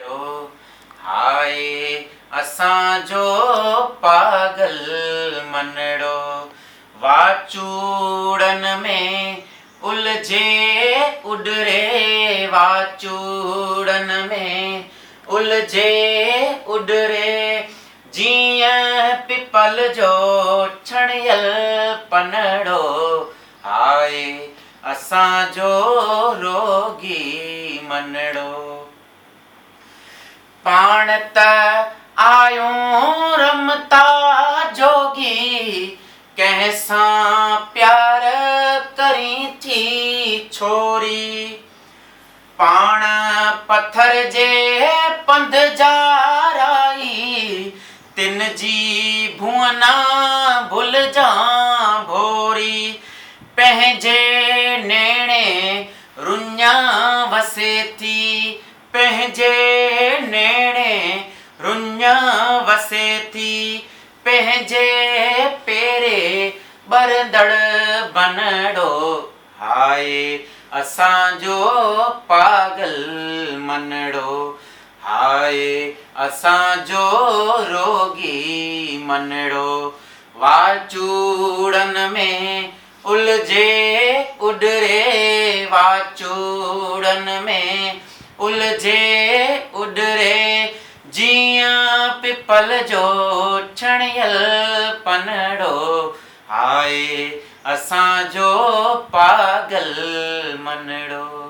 रो हाय असांजो पागल मनड़ो वाचूड़न में उलझे उडरे वाचूड़न में उलझे उडरे जीअं पिपल जो छणियल पनड़ो हाय असांजो रोगी मनड़ो पाण त आयूं रमता जोगी कंहिंसां प्यार करी थी छोरी पाण पत्थर जे पंध जा राई तिन जी भुअना भुल जा भोरी पंहिंजे नेणे रुञा वसे थी पंहिंजे नेणे रुञा वसे थी पंहिंजे पेरे बरदड़ बनड़ो हाय असांजो पागल मनड़ो हाय असांजो रोगी मनड़ो वाचूड़न में उलझे उडरे वाचूड़न में उलझे उडरे जीअं पिपल जो छणियल पनड़ो हाय असांजो पागल मनड़ो।